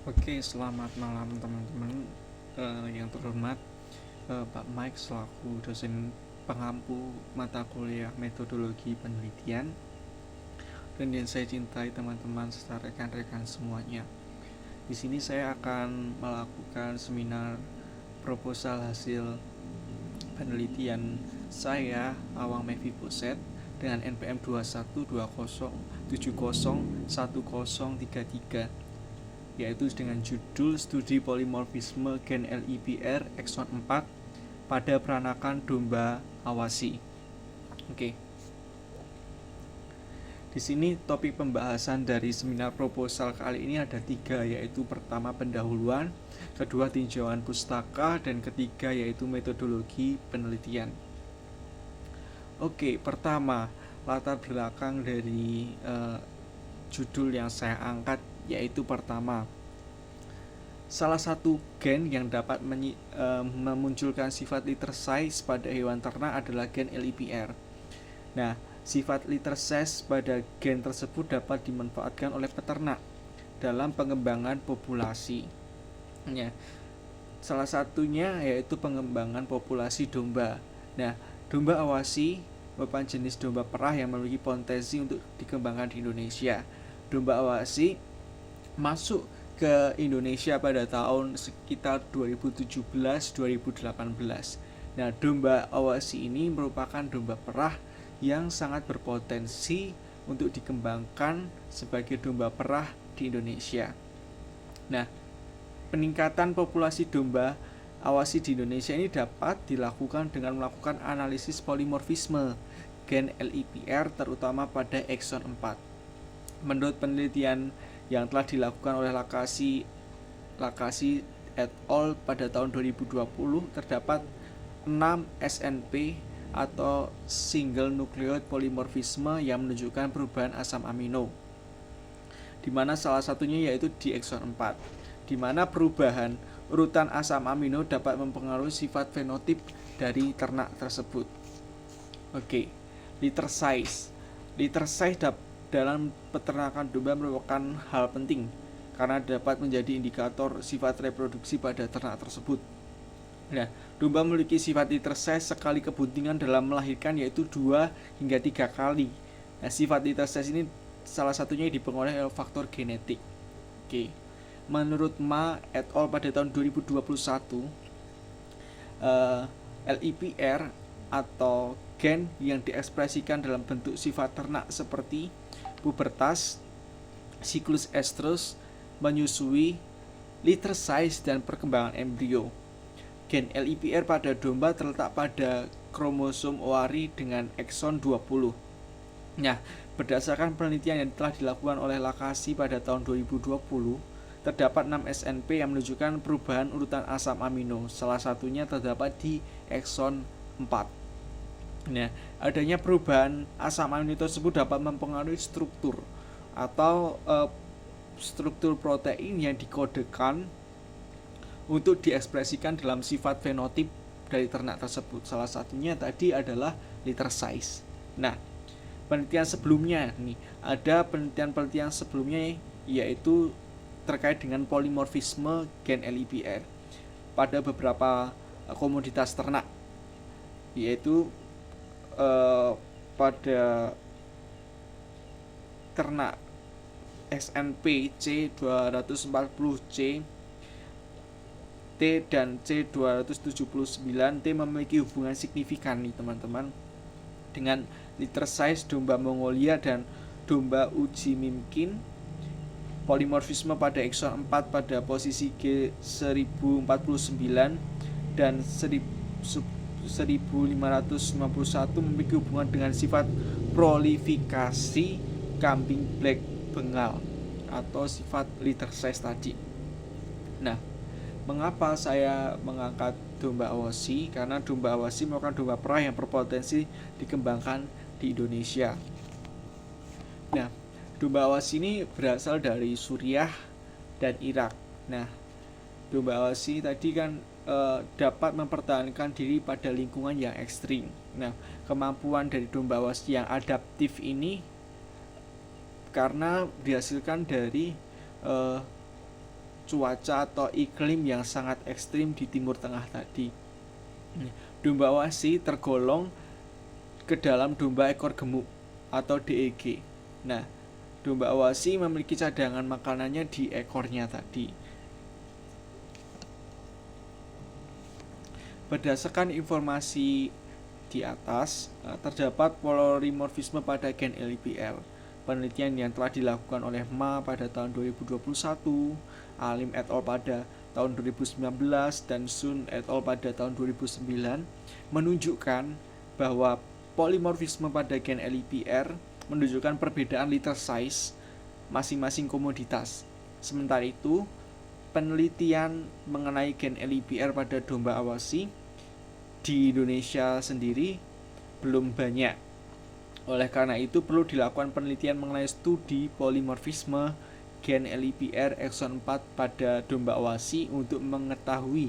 Oke, selamat malam teman-teman yang terhormat. Pak Mike selaku dosen pengampu mata kuliah metodologi penelitian dan yang saya cintai teman-teman serta rekan-rekan semuanya. Di sini saya akan melakukan seminar proposal hasil penelitian saya Awang Mevi Poset dengan NPM 2120701033, yaitu dengan judul Studi Polimorfisme Gen LIPR Exon 4 pada peranakan domba awasi. Oke. Di sini topik pembahasan dari seminar proposal kali ini ada 3, yaitu pertama pendahuluan, kedua tinjauan pustaka, dan ketiga yaitu metodologi penelitian. Oke, pertama latar belakang dari judul yang saya angkat, yaitu pertama, salah satu gen yang dapat memunculkan sifat litter size pada hewan ternak adalah gen LIPR. Nah, sifat litter size pada gen tersebut dapat dimanfaatkan oleh peternak dalam pengembangan populasi. Ya, salah satunya yaitu pengembangan populasi domba. Nah, domba awasi merupakan jenis domba perah yang memiliki potensi untuk dikembangkan di Indonesia. Domba awasi masuk ke Indonesia pada tahun sekitar 2017-2018. Nah, domba awasi ini merupakan domba perah yang sangat berpotensi untuk dikembangkan sebagai domba perah di Indonesia. Nah, peningkatan populasi domba awasi di Indonesia ini dapat dilakukan dengan melakukan analisis polimorfisme gen LIPR terutama pada exon 4. Menurut penelitian yang telah dilakukan oleh Lakasi et al. Pada tahun 2020, terdapat 6 SNP atau single nucleotide polymorphisme yang menunjukkan perubahan asam amino, di mana salah satunya yaitu di exon 4, di mana perubahan urutan asam amino dapat mempengaruhi sifat fenotip dari ternak tersebut. Oke, litter size. Litter size dalam peternakan domba merupakan hal penting karena dapat menjadi indikator sifat reproduksi pada ternak tersebut. Nah, domba memiliki sifat litter size sekali kebuntingan dalam melahirkan, yaitu 2 hingga 3 kali. Nah, sifat litter size ini salah satunya dipengaruhi oleh faktor genetik. Oke. Menurut Ma et al. Pada tahun 2021, LIPR atau gen yang diekspresikan dalam bentuk sifat ternak seperti pubertas, siklus estrus, menyusui, litter size, dan perkembangan embrio. Gen LIPR pada domba terletak pada kromosom owari dengan ekson 20. Nah, berdasarkan penelitian yang telah dilakukan oleh Lakasi pada tahun 2020, terdapat 6 SNP yang menunjukkan perubahan urutan asam amino. Salah satunya terdapat di ekson 4. Nah, adanya perubahan asam amino tersebut dapat mempengaruhi struktur atau struktur protein yang dikodekan untuk diekspresikan dalam sifat fenotip dari ternak tersebut. Salah satunya tadi adalah litter size. Nah, penelitian sebelumnya nih, ada penelitian sebelumnya yaitu terkait dengan polimorfisme gen LIPR pada beberapa komoditas ternak, yaitu pada ternak SNP C240C, T dan C279T memiliki hubungan signifikan nih teman-teman dengan litter size domba Mongolia dan domba uji mimkin. Polimorfisme pada ekson 4 pada posisi G1049 dan 1551 memiliki hubungan dengan sifat prolifikasi kambing black Bengal atau sifat litter size tadi. Nah, mengapa saya mengangkat domba awasi? Karena domba awasi merupakan domba perah yang berpotensi dikembangkan di Indonesia. Nah, domba awasi ini berasal dari Suriah dan Irak. Nah, domba awasi tadi kan dapat mempertahankan diri pada lingkungan yang ekstrim. Nah, kemampuan dari domba awasi yang adaptif ini karena dihasilkan dari cuaca atau iklim yang sangat ekstrim di Timur Tengah tadi. Domba Awasi tergolong ke dalam domba ekor gemuk atau DEG. Nah, domba Awasi memiliki cadangan makanannya di ekornya tadi. Berdasarkan informasi di atas, terdapat polimorfisme pada gen LIPR. Penelitian yang telah dilakukan oleh Ma pada tahun 2021, Alim et al. Pada tahun 2019, dan Sun et al. Pada tahun 2009 menunjukkan bahwa polimorfisme pada gen LIPR menunjukkan perbedaan liter size masing-masing komoditas. Sementara itu, penelitian mengenai gen LIPR pada domba Awasi di Indonesia sendiri belum banyak. Oleh karena itu, perlu dilakukan penelitian mengenai studi polimorfisme gen LIPR exon 4 pada domba Awasi untuk mengetahui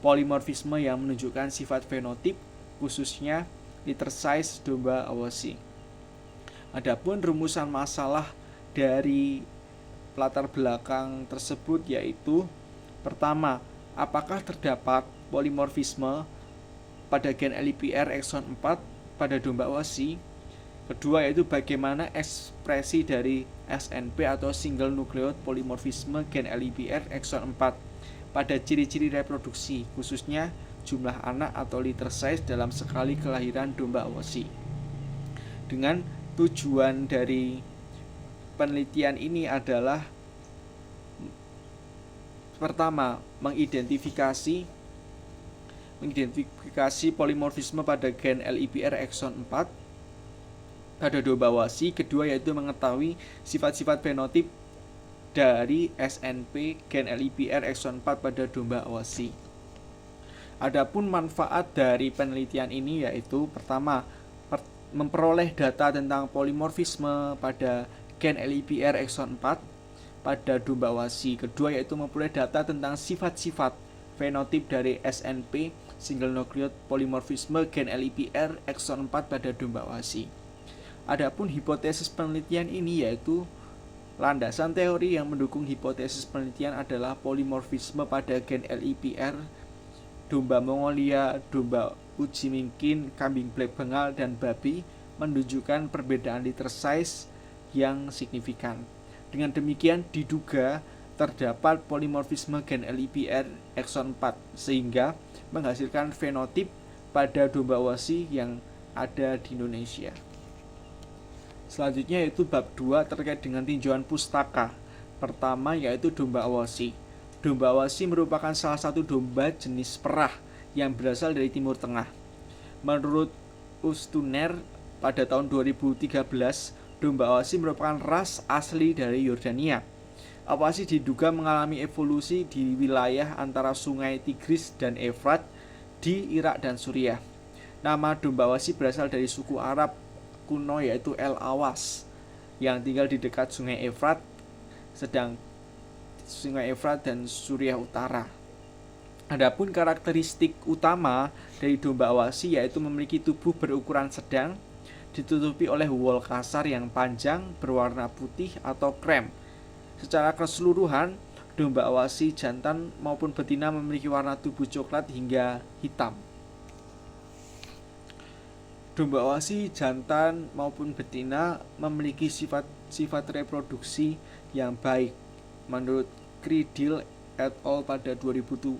polimorfisme yang menunjukkan sifat fenotip, khususnya liter size domba Awasi. Adapun rumusan masalah dari latar belakang tersebut yaitu: pertama, apakah terdapat polimorfisme pada gen LIPR exon 4 pada domba Awasi? Kedua, yaitu bagaimana ekspresi dari SNP atau single nucleotide polymorphism gen LIPR exon 4 pada ciri-ciri reproduksi, khususnya jumlah anak atau liter size dalam sekali kelahiran domba Awasi. Dengan tujuan dari penelitian ini adalah: pertama, mengidentifikasi polimorfisme pada gen LIPR exon 4 pada domba Awasi. Kedua, yaitu mengetahui sifat-sifat fenotip dari SNP gen LIPR exon 4 pada domba Awasi. Adapun manfaat dari penelitian ini yaitu: pertama, memperoleh data tentang polimorfisme pada gen LIPR exon 4 pada domba Awasi. Kedua, yaitu memperoleh data tentang sifat-sifat fenotip dari SNP single nucleotide polymorphism gen LIPR exon 4 pada domba Awasi. Adapun hipotesis penelitian ini yaitu: landasan teori yang mendukung hipotesis penelitian adalah polimorfisme pada gen LIPR domba Mongolia, domba uji mingkin, kambing black bengal, dan babi menunjukkan perbedaan liter size yang signifikan. Dengan demikian, diduga terdapat polimorfisme gen LIPR exon 4 sehingga menghasilkan fenotip pada domba Awasi yang ada di Indonesia. Selanjutnya yaitu bab 2 terkait dengan tinjauan pustaka. Pertama, yaitu domba Awasi. Domba Awasi merupakan salah satu domba jenis perah yang berasal dari Timur Tengah. Menurut Ustuner pada tahun 2013, domba Awasi merupakan ras asli dari Yordania. Awasi diduga mengalami evolusi di wilayah antara sungai Tigris dan Efrat di Irak dan Suriah. Nama domba Awasi berasal dari suku Arab kuno yaitu El Awas yang tinggal di dekat sungai Efrat, sedang sungai Efrat dan Suriah Utara. Adapun karakteristik utama dari domba Awasi yaitu memiliki tubuh berukuran sedang, ditutupi oleh wol kasar yang panjang berwarna putih atau krem. Secara keseluruhan, domba Awasi jantan maupun betina memiliki warna tubuh coklat hingga hitam. Domba Awasi jantan maupun betina memiliki sifat reproduksi yang baik. Menurut Cridil et al. Pada 2007,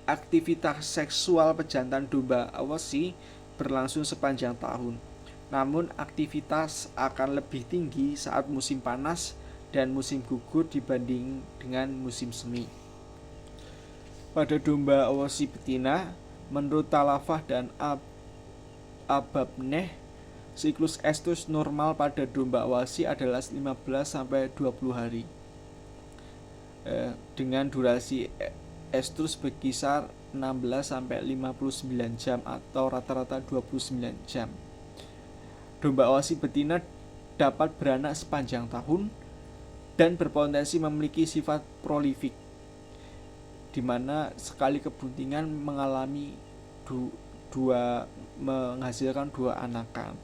aktivitas seksual pejantan domba Awasi berlangsung sepanjang tahun. Namun aktivitas akan lebih tinggi saat musim panas dan musim gugur dibanding dengan musim semi. Pada domba Awasi betina, menurut Talafah dan Ababneh, siklus estrus normal pada domba Awasi adalah 15-20 hari. Dengan durasi estrus berkisar 16-59 jam atau rata-rata 29 jam. Domba Awasi betina dapat beranak sepanjang tahun dan berpotensi memiliki sifat prolifik, di mana sekali kebuntingan menghasilkan 2 anakan.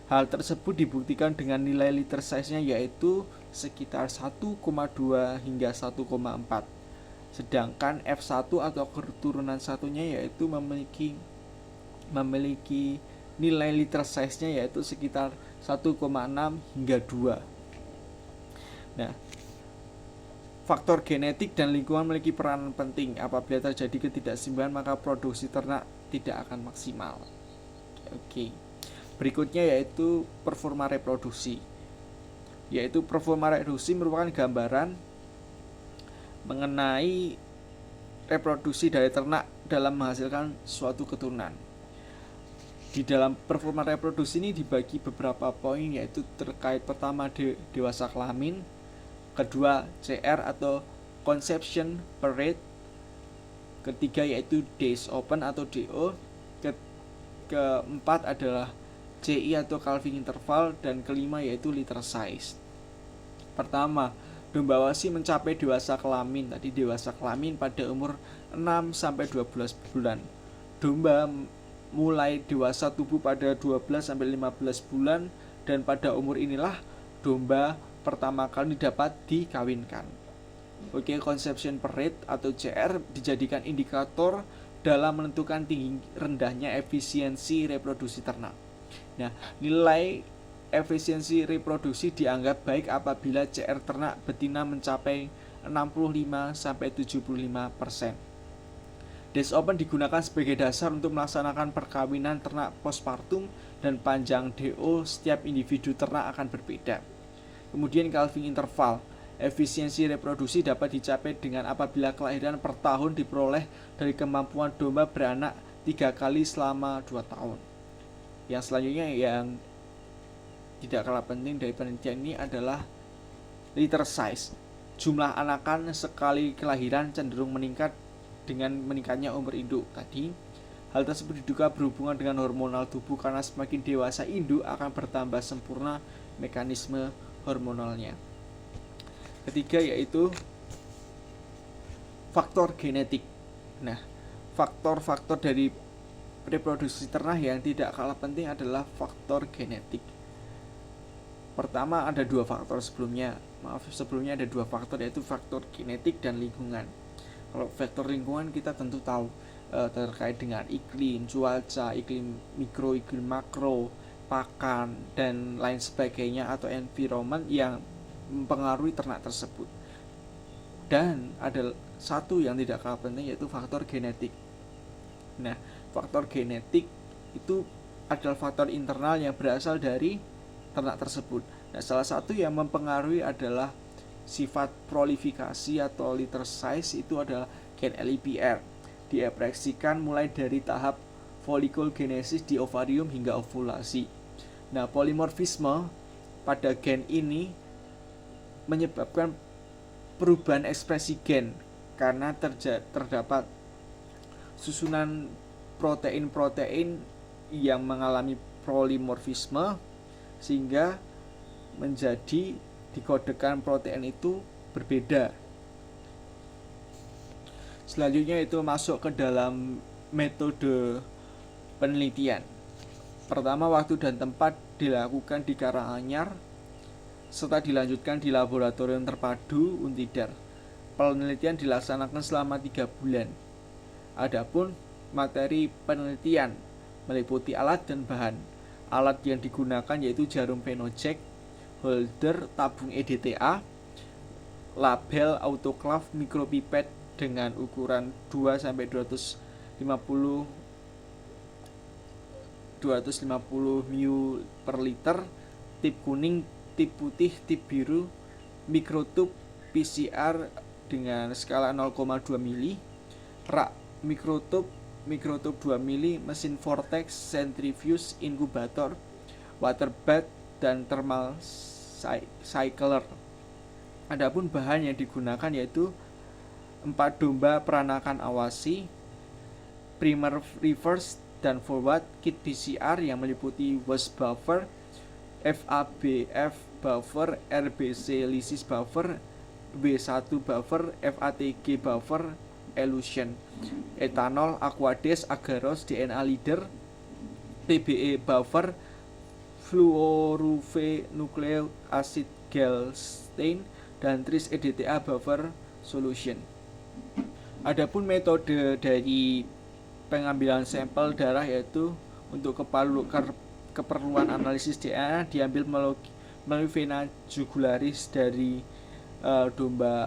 Hal tersebut dibuktikan dengan nilai liter size-nya yaitu sekitar 1,2 hingga 1,4. Sedangkan F1 atau keturunan satunya yaitu memiliki nilai liter size-nya yaitu sekitar 1,6 hingga 2. Nah, faktor genetik dan lingkungan memiliki peran penting. Apabila terjadi ketidakseimbangan, maka produksi ternak tidak akan maksimal. Oke. Berikutnya yaitu performa reproduksi. Yaitu performa reproduksi merupakan gambaran mengenai reproduksi dari ternak dalam menghasilkan suatu keturunan. Di dalam performa reproduksi ini dibagi beberapa poin, yaitu terkait pertama dewasa kelamin, kedua CR atau conception per rate, ketiga yaitu days open atau DO, keempat adalah CI atau calving interval, dan kelima yaitu litter size. Pertama, domba wasi mencapai dewasa kelamin. Tadi dewasa kelamin pada umur 6 sampai 12 bulan. Domba mulai dewasa tubuh pada 12 sampai 15 bulan, dan pada umur inilah domba pertama kali dapat dikawinkan. Oke, conception per rate atau CR dijadikan indikator dalam menentukan tinggi rendahnya efisiensi reproduksi ternak. Nah, nilai efisiensi reproduksi dianggap baik apabila CR ternak betina mencapai 65 sampai 75%. Days open digunakan sebagai dasar untuk melaksanakan perkawinan ternak postpartum, dan panjang DO setiap individu ternak akan berbeda. Kemudian calving interval, efisiensi reproduksi dapat dicapai dengan apabila kelahiran per tahun diperoleh dari kemampuan domba beranak 3 kali selama 2 tahun. Yang selanjutnya yang tidak kalah penting dari penelitian ini adalah litter size. Jumlah anakan sekali kelahiran cenderung meningkat dengan meningkatnya umur induk tadi. Hal tersebut diduga berhubungan dengan hormonal tubuh, karena semakin dewasa induk akan bertambah sempurna mekanisme hormonalnya. Ketiga yaitu faktor genetik. Nah, faktor-faktor dari reproduksi ternak yang tidak kalah penting adalah faktor genetik. Pertama, ada dua faktor sebelumnya ada dua faktor, yaitu faktor genetik dan lingkungan. Kalau faktor lingkungan kita tentu tahu terkait dengan iklim, cuaca, iklim mikro, iklim makro, pakan, dan lain sebagainya atau environment yang mempengaruhi ternak tersebut. Dan ada satu yang tidak kalah penting, yaitu faktor genetik. Nah, faktor genetik itu adalah faktor internal yang berasal dari ternak tersebut. Nah, salah satu yang mempengaruhi adalah sifat prolifikasi atau litter size, itu adalah gen LIPR. Diekspresikan mulai dari tahap folikogenesis di ovarium hingga ovulasi. Nah, polimorfisme pada gen ini menyebabkan perubahan ekspresi gen karena terdapat susunan protein-protein yang mengalami polimorfisme, sehingga menjadi dikodekan protein itu berbeda. Selanjutnya itu masuk ke dalam metode penelitian. Pertama, waktu dan tempat dilakukan di Karanganyar serta dilanjutkan di laboratorium terpadu Untidar. Penelitian dilaksanakan selama 3 bulan. Adapun materi penelitian meliputi alat dan bahan. Alat yang digunakan yaitu jarum Penoject, holder tabung EDTA, label autoclave, mikropipet dengan ukuran 2 sampai 250 ml per liter, tip kuning, tip putih, tip biru, mikrotub PCR dengan skala 0,2 mili, rak mikrotub 2 mili, mesin vortex, centrifuge, inkubator, water bath, dan thermal cycler. Adapun bahan yang digunakan yaitu 4 domba peranakan awasi, primer, reverse, dan forward, kit PCR yang meliputi wash buffer, FABF buffer, RBC lysis buffer, W1 buffer, FATG buffer, elution, etanol, aquades, agarose, DNA leader, TBE buffer, fluoronucleic acid Gelstein dan Tris EDTA buffer solution. Adapun metode dari pengambilan sampel darah yaitu untuk keperluan analisis DNA diambil melalui vena jugularis dari domba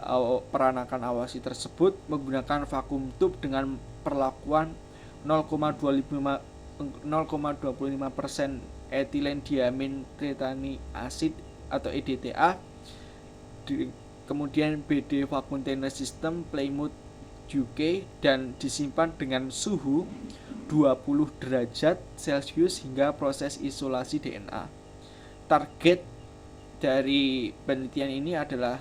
peranakan awasi tersebut menggunakan vakum tube dengan perlakuan 0,25% etilen diamin retani acid atau EDTA. Kemudian BD vacuum container system Plymouth UK dan disimpan dengan suhu 20 derajat Celcius hingga proses isolasi DNA. Target dari penelitian ini adalah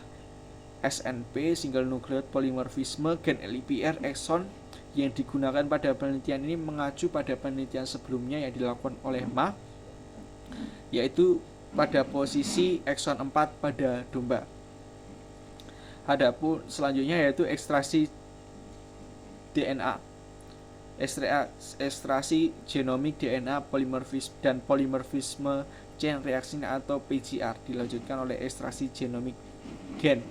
SNP single nucleotide polymorphisme gen LIPR exon yang digunakan pada penelitian ini mengacu pada penelitian sebelumnya yang dilakukan oleh Ma, yaitu pada posisi exon 4 pada domba. Adapun selanjutnya yaitu ekstraksi DNA, ekstraksi genomik DNA polimorfisme chain reaction atau PCR dilanjutkan oleh ekstraksi genomik gen.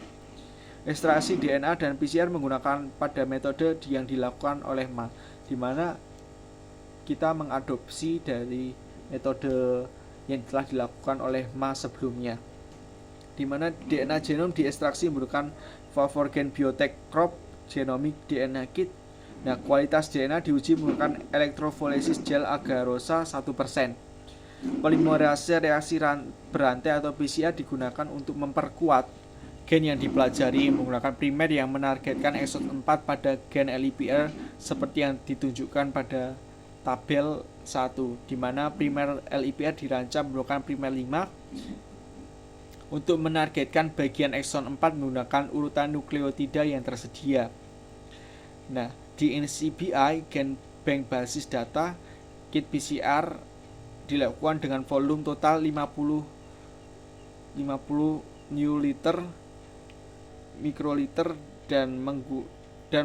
Ekstraksi DNA dan PCR menggunakan pada metode yang dilakukan oleh Ma, di mana kita mengadopsi dari metode yang telah dilakukan oleh Ma sebelumnya, di mana DNA genom diekstraksi menggunakan Favorgen Biotech Crop Genomic DNA Kit. Nah, kualitas DNA diuji menggunakan elektroforesis gel agarosa 1%. Polimerase reaksi berantai atau PCR digunakan untuk memperkuat gen yang dipelajari menggunakan primer yang menargetkan exon 4 pada gen LIPR seperti yang ditunjukkan pada tabel 1, di mana primer LIPR dirancang menggunakan primer 5 untuk menargetkan bagian exon 4 menggunakan urutan nukleotida yang tersedia. Nah, di NCBI Gen Bank Basis Data, kit PCR dilakukan dengan volume total 50 ml mikroliter dan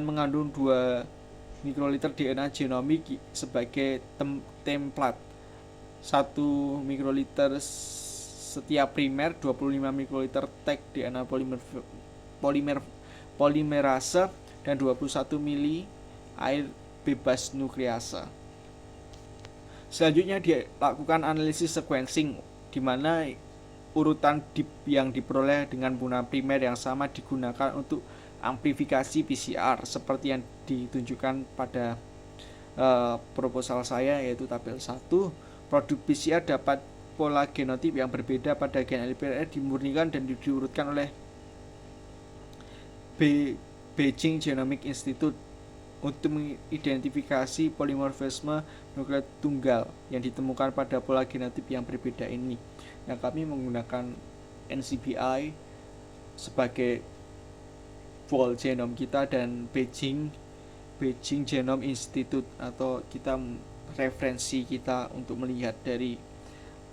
mengandung 2 mikroliter DNA genomik sebagai template. 1 mikroliter setiap primer, 25 mikroliter tag DNA polimerase dan 21 mili air bebas nukleasa. Selanjutnya dilakukan analisis sequencing, di mana urutan DIP yang diperoleh dengan penggunaan primer yang sama digunakan untuk amplifikasi PCR seperti yang ditunjukkan pada proposal saya, yaitu tabel 1. Produk PCR dapat pola genotip yang berbeda pada gen LIPR dimurnikan dan diurutkan oleh Beijing Genomic Institute untuk mengidentifikasi polimorfisme nukleot tunggal yang ditemukan pada pola genotip yang berbeda ini. Nah, kami menggunakan NCBI sebagai whole genome kita dan Beijing Genome Institute atau kita referensi kita untuk melihat dari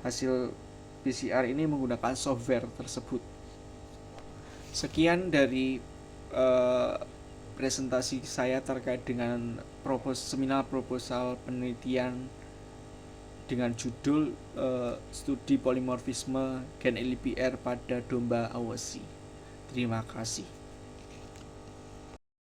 hasil PCR ini menggunakan software tersebut. Sekian dari presentasi saya terkait dengan seminar proposal penelitian dengan judul studi polimorfisme gen LIPR pada domba awasi. Terima kasih.